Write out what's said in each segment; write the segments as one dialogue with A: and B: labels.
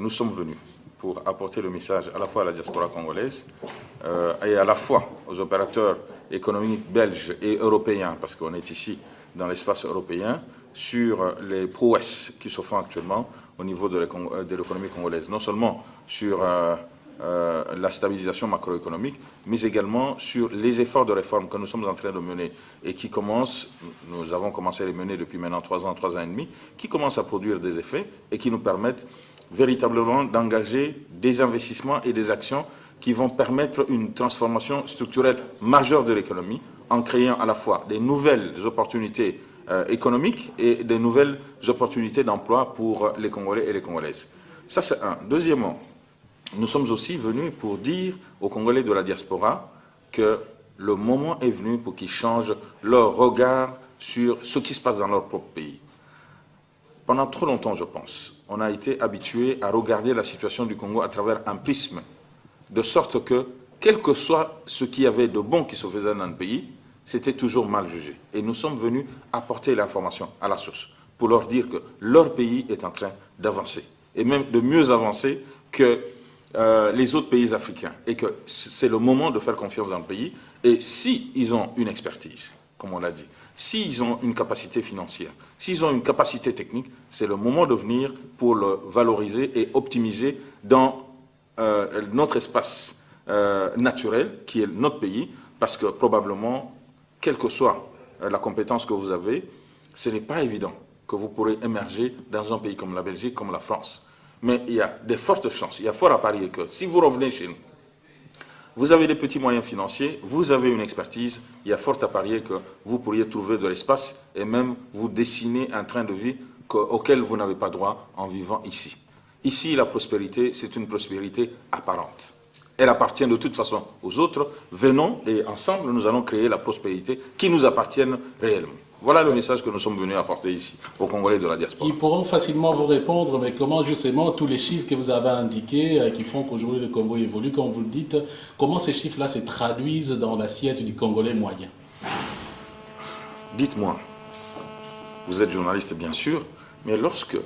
A: nous sommes venus pour apporter le message à la fois à la diaspora congolaise et à la fois aux opérateurs économiques belges et européens, parce qu'on est ici dans l'espace européen, sur les prouesses qui se font actuellement au niveau de l'économie congolaise. Non seulement sur la stabilisation macroéconomique, mais également sur les efforts de réforme que nous sommes en train de mener et qui commencent, nous avons commencé à les mener depuis maintenant 3 ans et demi, qui commencent à produire des effets et qui nous permettent véritablement d'engager des investissements et des actions qui vont permettre une transformation structurelle majeure de l'économie en créant à la fois des nouvelles opportunités économiques et des nouvelles opportunités d'emploi pour les Congolais et les Congolaises. Ça, c'est un. Deuxièmement, nous sommes aussi venus pour dire aux Congolais de la diaspora que le moment est venu pour qu'ils changent leur regard sur ce qui se passe dans leur propre pays. Pendant trop longtemps, je pense, on a été habitué à regarder la situation du Congo à travers un prisme, de sorte que, quel que soit ce qu'il y avait de bon qui se faisait dans le pays, c'était toujours mal jugé. Et nous sommes venus apporter l'information à la source pour leur dire que leur pays est en train d'avancer, et même de mieux avancer que les autres pays africains, et que c'est le moment de faire confiance dans le pays. Et s'ils ont une expertise, comme on l'a dit, s'ils ont une capacité financière, s'ils ont une capacité technique, c'est le moment de venir pour le valoriser et optimiser dans notre espace naturel, qui est notre pays, parce que probablement, quelle que soit la compétence que vous avez, ce n'est pas évident que vous pourrez émerger dans un pays comme la Belgique, comme la France. Mais il y a de fortes chances, il y a fort à parier que si vous revenez chez nous, vous avez des petits moyens financiers, vous avez une expertise, il y a fort à parier que vous pourriez trouver de l'espace et même vous dessiner un train de vie auquel vous n'avez pas droit en vivant ici. Ici, la prospérité, c'est une prospérité apparente. Elle appartient de toute façon aux autres. Venons et ensemble, nous allons créer la prospérité qui nous appartienne réellement. Voilà le message que nous sommes venus apporter ici, aux Congolais de la diaspora.
B: Ils pourront facilement vous répondre, mais comment justement tous les chiffres que vous avez indiqués, qui font qu'aujourd'hui le Congo évolue, comme vous le dites, comment ces chiffres-là se traduisent dans l'assiette du Congolais moyen?
A: Dites-moi, vous êtes journaliste bien sûr, mais lorsque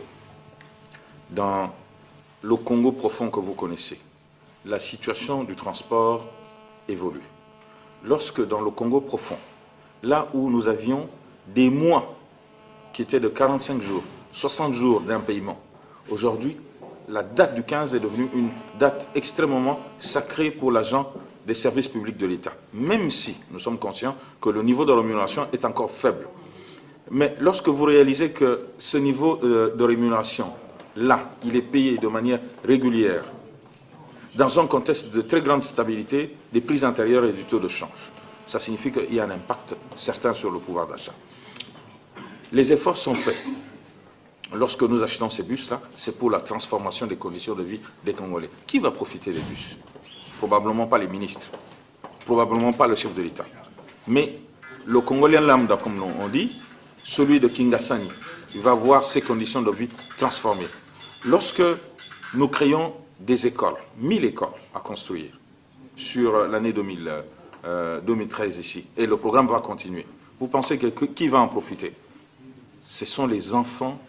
A: dans le Congo profond que vous connaissez, la situation du transport évolue, lorsque dans le Congo profond, là où nous avions des mois qui étaient de 45 jours, 60 jours d'impayement, aujourd'hui, la date du 15 est devenue une date extrêmement sacrée pour l'agent des services publics de l'État, même si nous sommes conscients que le niveau de rémunération est encore faible. Mais lorsque vous réalisez que ce niveau de rémunération, là, il est payé de manière régulière, dans un contexte de très grande stabilité des prix intérieurs et du taux de change, ça signifie qu'il y a un impact certain sur le pouvoir d'achat. Les efforts sont faits. Lorsque nous achetons ces bus-là, c'est pour la transformation des conditions de vie des Congolais. Qui va profiter des bus? Probablement pas les ministres, probablement pas le chef de l'État. Mais le Congolais lambda, comme on dit, celui de Kingasani, il va voir ses conditions de vie transformées. Lorsque nous créons des écoles, 1000 écoles à construire sur l'année 2013 ici, et le programme va continuer, vous pensez que qui va en profiter? Ce sont les enfants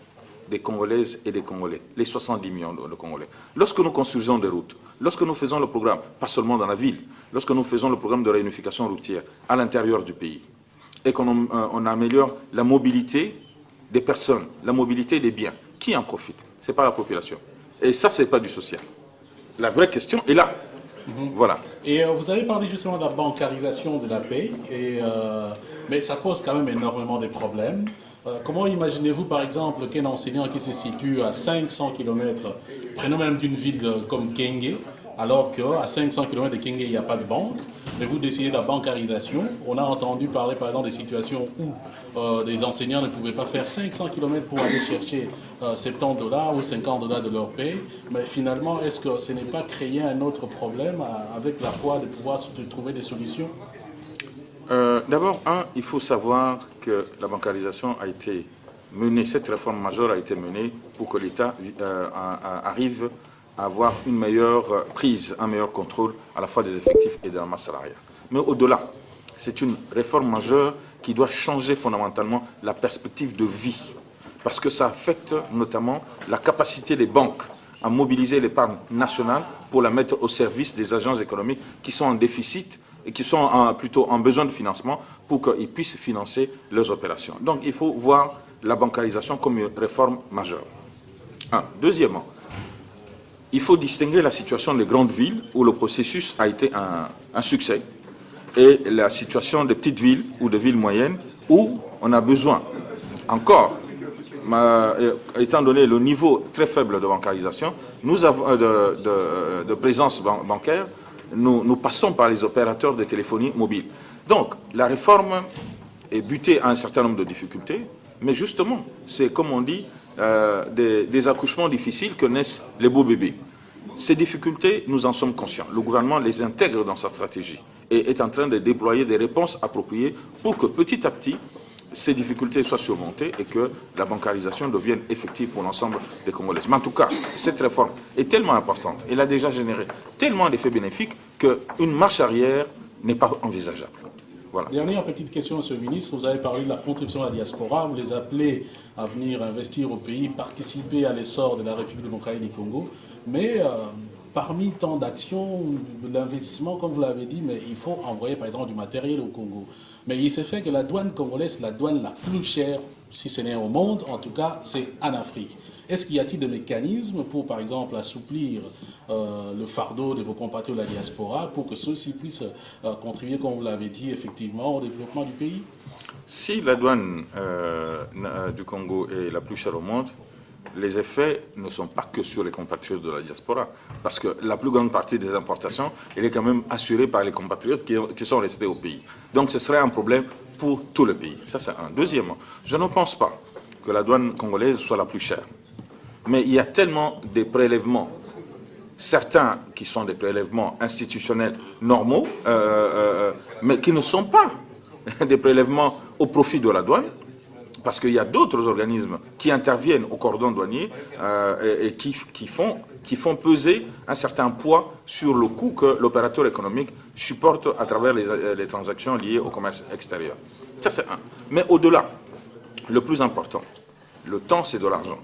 A: des Congolaises et des Congolais, les 70 millions de Congolais. Lorsque nous construisons des routes, lorsque nous faisons le programme, pas seulement dans la ville, lorsque nous faisons le programme de réunification routière à l'intérieur du pays, et qu'on améliore la mobilité des personnes, la mobilité des biens, qui en profite? Ce n'est pas la population. Et ça, ce n'est pas du social. La vraie question est là. Voilà.
B: Et vous avez parlé justement de la bancarisation de la paix, mais ça pose quand même énormément de problèmes. Comment imaginez-vous par exemple qu'un enseignant qui se situe à 500 km, prenons même d'une ville comme Kenge, alors qu'à 500 km de Kenge il n'y a pas de banque, mais vous décidez de la bancarisation? On a entendu parler par exemple des situations où des enseignants ne pouvaient pas faire 500 km pour aller chercher $70 ou $50 de leur paie, mais finalement est-ce que ce n'est pas créer un autre problème avec la foi de pouvoir trouver des solutions?
A: D'abord, il faut savoir que la bancarisation a été menée, cette réforme majeure a été menée pour que l'État arrive à avoir une meilleure prise, un meilleur contrôle à la fois des effectifs et de la masse salariale. Mais au-delà, c'est une réforme majeure qui doit changer fondamentalement la perspective de vie, parce que ça affecte notamment la capacité des banques à mobiliser l'épargne nationale pour la mettre au service des agences économiques qui sont en déficit et qui sont plutôt en besoin de financement pour qu'ils puissent financer leurs opérations. Donc il faut voir la bancarisation comme une réforme majeure. Deuxièmement, il faut distinguer la situation des grandes villes où le processus a été un succès et la situation des petites villes ou des villes moyennes où on a besoin encore, étant donné le niveau très faible de bancarisation, nous avons de présence bancaire, nous passons par les opérateurs de téléphonie mobile. Donc, la réforme est butée à un certain nombre de difficultés, mais justement, c'est comme on dit, des accouchements difficiles que naissent les beaux bébés. Ces difficultés, nous en sommes conscients. Le gouvernement les intègre dans sa stratégie et est en train de déployer des réponses appropriées pour que petit à petit, ces difficultés soient surmontées et que la bancarisation devienne effective pour l'ensemble des Congolais. Mais en tout cas, cette réforme est tellement importante, elle a déjà généré tellement d'effets bénéfiques qu'une marche arrière n'est pas envisageable. Voilà.
B: Dernière petite question, Monsieur le ministre. Vous avez parlé de la contribution à la diaspora. Vous les appelez à venir investir au pays, participer à l'essor de la République démocratique du Congo. Mais parmi tant d'actions, d'investissements, comme vous l'avez dit, mais il faut envoyer par exemple du matériel au Congo. Mais il s'est fait que la douane congolaise, la douane la plus chère, si ce n'est au monde, en tout cas, c'est en Afrique. Est-ce qu'il y a-t-il des mécanismes pour, par exemple, assouplir le fardeau de vos compatriotes de la diaspora pour que ceux-ci puissent contribuer, comme vous l'avez dit, effectivement, au développement du pays?
A: Si la douane du Congo est la plus chère au monde, les effets ne sont pas que sur les compatriotes de la diaspora, parce que la plus grande partie des importations, elle est quand même assurée par les compatriotes qui sont restés au pays. Donc ce serait un problème pour tout le pays. Ça, c'est un. Deuxièmement, je ne pense pas que la douane congolaise soit la plus chère. Mais il y a tellement de prélèvements, certains qui sont des prélèvements institutionnels normaux, mais qui ne sont pas des prélèvements au profit de la douane, parce qu'il y a d'autres organismes qui interviennent au cordon douanier et qui font peser un certain poids sur le coût que l'opérateur économique supporte à travers les transactions liées au commerce extérieur. Ça, c'est un. Mais au-delà, le plus important, le temps, c'est de l'argent.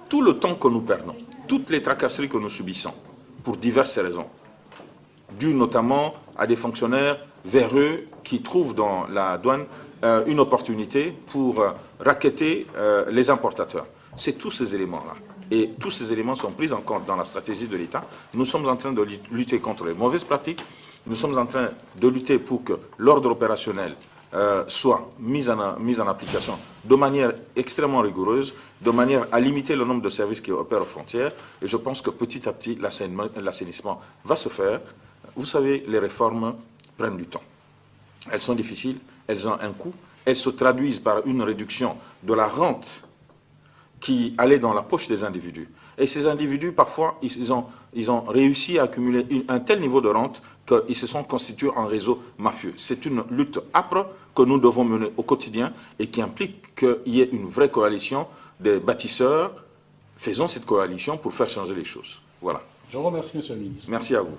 A: Tout le temps que nous perdons, toutes les tracasseries que nous subissons, pour diverses raisons, dues notamment à des fonctionnaires véreux qui trouvent dans la douane une opportunité pour racketter les importateurs. C'est tous ces éléments-là. Et tous ces éléments sont pris en compte dans la stratégie de l'État. Nous sommes en train de lutter contre les mauvaises pratiques. Nous sommes en train de lutter pour que l'ordre opérationnel soit mis en application de manière extrêmement rigoureuse, de manière à limiter le nombre de services qui opèrent aux frontières. Et je pense que petit à petit, l'assainissement va se faire. Vous savez, les réformes prennent du temps. Elles sont difficiles, elles ont un coût, elles se traduisent par une réduction de la rente qui allait dans la poche des individus. Et ces individus, parfois, ils ont réussi à accumuler un tel niveau de rente qu'ils se sont constitués en réseau mafieux. C'est une lutte âpre que nous devons mener au quotidien et qui implique qu'il y ait une vraie coalition des bâtisseurs. Faisons cette coalition pour faire changer les choses. Voilà.
B: Je vous remercie, Monsieur le ministre.
A: Merci à vous.